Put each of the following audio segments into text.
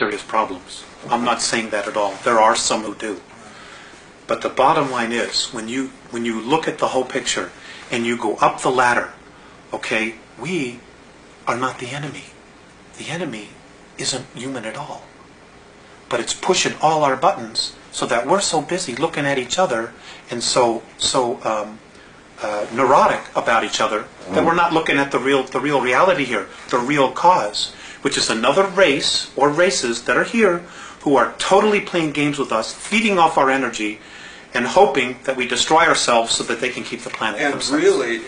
serious problems. I'm not saying that at all. There are some who do. But the bottom line is, when you look at the whole picture and you go up the ladder, okay, we are not the enemy. The enemy isn't human at all. But it's pushing all our buttons so that we're so busy looking at each other and so neurotic about each other that we're not looking at the real reality here, the real cause, which is another race or races that are here who are totally playing games with us, feeding off our energy, and hoping that we destroy ourselves so that they can keep the planet and themselves. Really,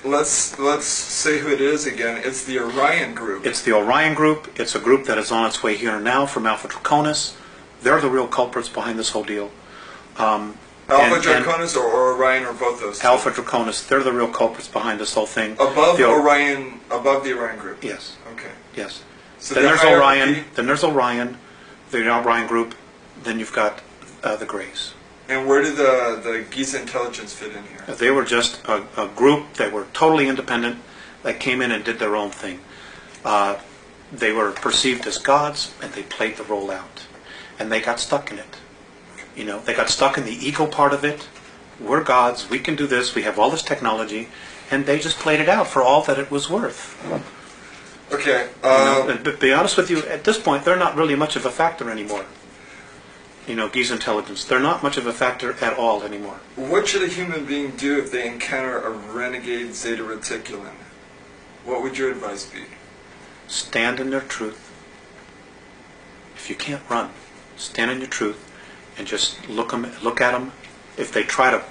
let's say who it is again. It's the Orion group. It's the Orion group. It's a group that is on its way here now from Alpha Draconis. They're the real culprits behind this whole deal. Alpha Draconis or Orion, or both those two? Alpha Draconis. They're the real culprits behind this whole thing. Above Orion, above the Orion group. Yes. Okay. Yes. So then there's Orion. Then there's Orion, the Orion group. Then you've got the Greys. And where did the Giza intelligence fit in here? They were just a group that were totally independent, that came in and did their own thing. They were perceived as gods, and they played the role out. And they got stuck in it. You know, they got stuck in the ego part of it. We're gods, we can do this, we have all this technology, and they just played it out for all that it was worth. Okay. And to be honest with you, at this point, they're not really much of a factor anymore. You know, Giza intelligence, they're not much of a factor at all anymore. What should a human being do if they encounter a renegade Zeta Reticulan? What would your advice be? Stand in their truth. If you can't run, stand in your truth and just look at them. If they try to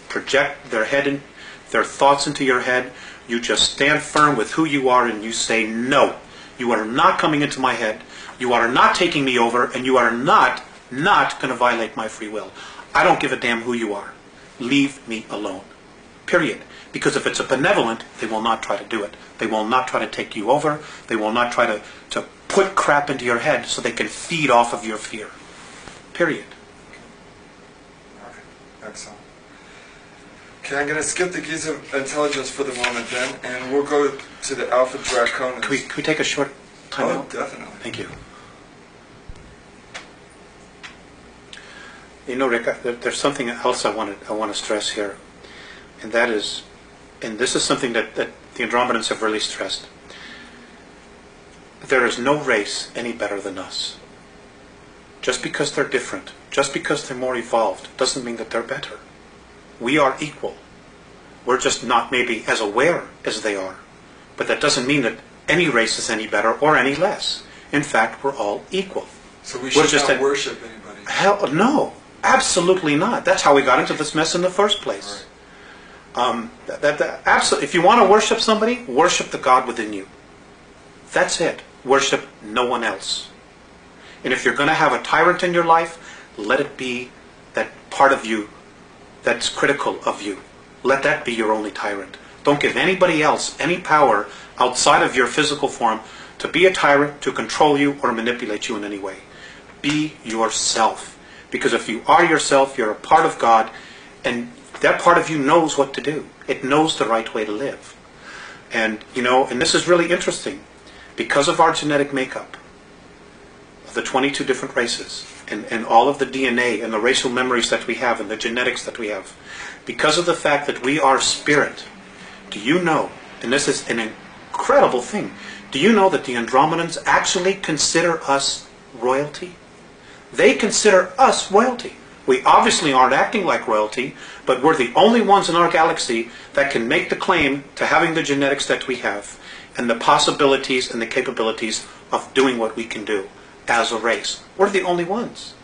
project their thoughts into your head, you just stand firm with who you are and you say, no, you are not coming into my head, you are not taking me over, and you are not going to violate my free will. I don't give a damn who you are. Leave me alone. Period. Because if it's a benevolent, they will not try to do it. They will not try to take you over. They will not try to put crap into your head so they can feed off of your fear. Period. All right. Excellent. Okay, I'm going to skip the Giza intelligence for the moment then, and we'll go to the Alpha Draconis. Can we take a short time out? Oh, definitely. Thank you. You know, Rick, there's something else I want to stress here, and that is, and this is something that the Andromedans have really stressed. There is no race any better than us. Just because they're different, just because they're more evolved, doesn't mean that they're better. We are equal. We're just not maybe as aware as they are. But that doesn't mean that any race is any better or any less. In fact, we're all equal. So we should not worship anybody? Hell, no. Absolutely not. That's how we got into this mess in the first place. Right. Absolutely. If you want to worship somebody, worship the God within you. That's it. Worship no one else. And if you're going to have a tyrant in your life, let it be that part of you that's critical of you. Let that be your only tyrant. Don't give anybody else any power outside of your physical form to be a tyrant, to control you, or manipulate you in any way. Be yourself. Because if you are yourself, you're a part of God, and that part of you knows what to do. It knows the right way to live. And, you know, and this is really interesting. Because of our genetic makeup, of the 22 different races, and all of the DNA and the racial memories that we have and the genetics that we have, because of the fact that we are spirit, do you know, and this is an incredible thing, do you know that the Andromedans actually consider us royalty? They consider us royalty. We obviously aren't acting like royalty, but we're the only ones in our galaxy that can make the claim to having the genetics that we have and the possibilities and the capabilities of doing what we can do as a race. We're the only ones.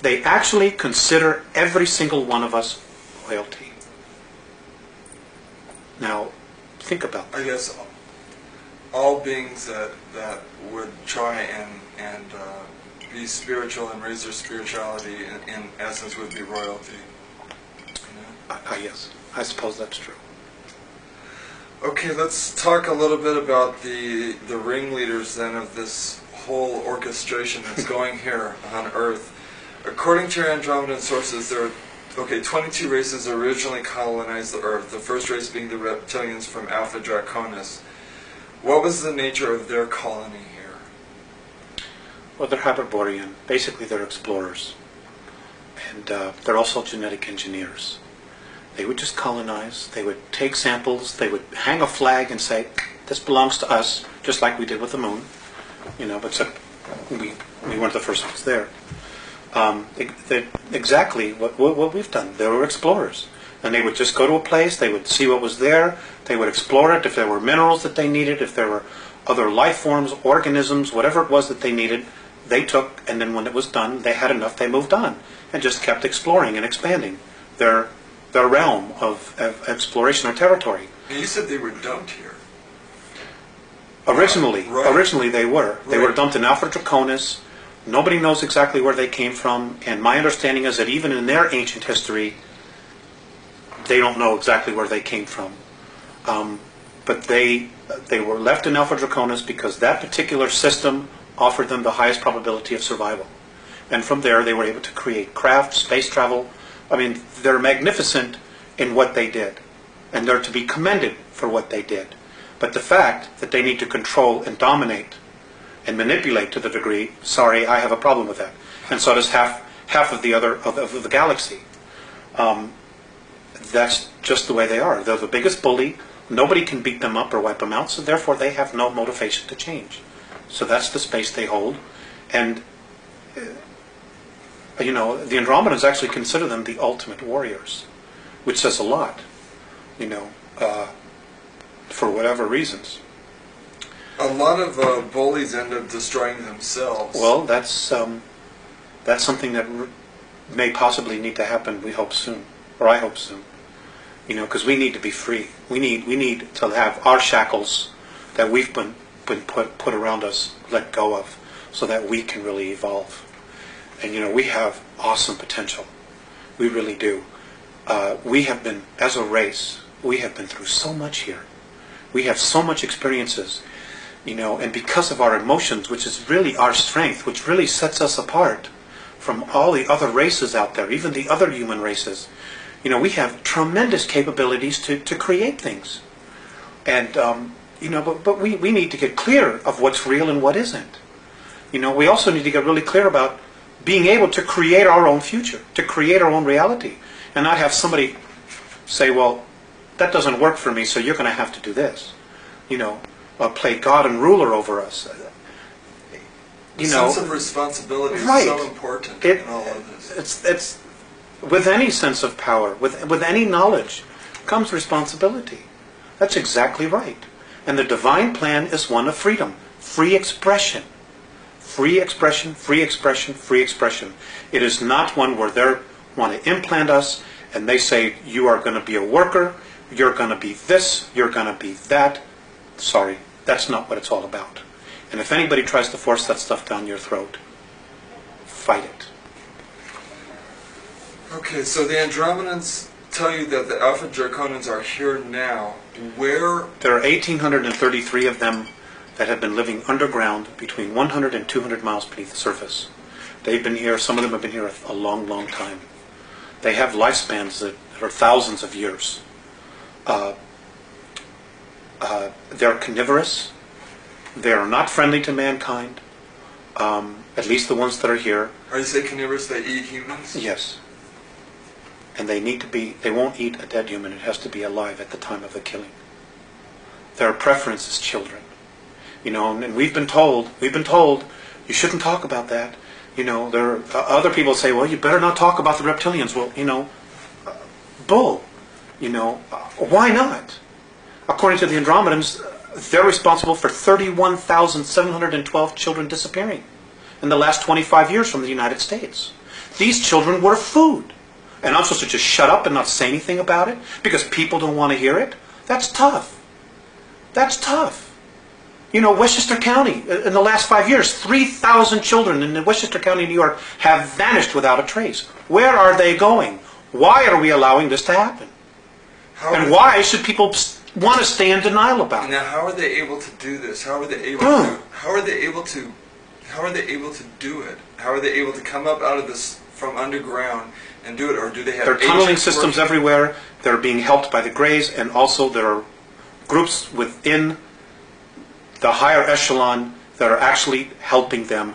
They actually consider every single one of us royalty. Now, think about that. I guess all beings that would try and be spiritual and raise their spirituality in essence would be royalty. You know? Yes, I suppose that's true. Okay, let's talk a little bit about the ringleaders then of this whole orchestration that's going here on Earth. According to your Andromedan sources, there are 22 races originally colonized the Earth, the first race being the Reptilians from Alpha Draconis. What was the nature of their colony here? Well, they're Hyperborean. Basically, they're explorers. And they're also genetic engineers. They would just colonize. They would take samples. They would hang a flag and say, this belongs to us, just like we did with the moon. But except we weren't the first ones there. Exactly what we've done. They were explorers. And they would just go to a place, they would see what was there, they would explore it, if there were minerals that they needed, if there were other life forms, organisms, whatever it was that they needed, they took, and then when it was done, they had enough, they moved on, and just kept exploring and expanding their realm of exploration or territory. And you said they were dumped here. Originally, Right. Originally they were. They were Right. dumped in Alpha Draconis. Nobody knows exactly where they came from, and my understanding is that even in their ancient history, they don't know exactly where they came from. But they were left in Alpha Draconis because that particular system offered them the highest probability of survival. And from there, they were able to create craft, space travel. I mean, they're magnificent in what they did, and they're to be commended for what they did. But the fact that they need to control and dominate and manipulate to the degree, sorry, I have a problem with that. And so does half of the other of the galaxy. That's just the way they are. They're the biggest bully. Nobody can beat them up or wipe them out, so therefore they have no motivation to change. So that's the space they hold. And, the Andromedans actually consider them the ultimate warriors, which says a lot, for whatever reasons. A lot of bullies end up destroying themselves. Well, that's something that may possibly need to happen, we hope soon, or I hope soon. Because we need to be free. We need to have our shackles that we've been put around us let go of, so that we can really evolve. And we have awesome potential. We really do. We have been, as a race, we have been through so much here. We have so much experiences, and because of our emotions, which is really our strength, which really sets us apart from all the other races out there, even the other human races. We have tremendous capabilities to create things. And, but we need to get clear of what's real and what isn't. We also need to get really clear about being able to create our own future, to create our own reality, and not have somebody say, well, that doesn't work for me, so you're going to have to do this. Play God and ruler over us. Sense of responsibility is right. so important in all of this. It's with any sense of power, with any knowledge, comes responsibility. That's exactly right. And the divine plan is one of freedom, free expression. Free expression, free expression, free expression. It is not one where they want to implant us and they say, you are going to be a worker, you're going to be this, you're going to be that. Sorry, that's not what it's all about. And if anybody tries to force that stuff down your throat, fight it. Okay, so the Andromedans tell you that the Alpha Draconans are here now. Where? There are 1,833 of them that have been living underground between 100 and 200 miles beneath the surface. They've been here, some of them have been here a long, long time. They have lifespans that are thousands of years. They're carnivorous. They are not friendly to mankind, at least the ones that are here. Are you saying carnivorous, they eat humans? Yes. And they won't eat a dead human. It has to be alive at the time of the killing. Their preference is children. And we've been told, you shouldn't talk about that. There are other people say, well, you better not talk about the reptilians. Well, bull. Why not? According to the Andromedans, they're responsible for 31,712 children disappearing in the last 25 years from the United States. These children were food. And I'm supposed to just shut up and not say anything about it because people don't want to hear it? That's tough. That's tough. Westchester County, in the last 5 years, 3,000 children in Westchester County, New York, have vanished without a trace. Where are they going? Why are we allowing this to happen? And why should people want to stay in denial about it? Now, how are they able to do this? How are they able to? How are they able to? How are they able to do it? How are they able to come up out of this from underground and do it, or do they have? There are tunneling systems everywhere. They're being helped by the Greys, and also there are groups within the higher echelon that are actually helping them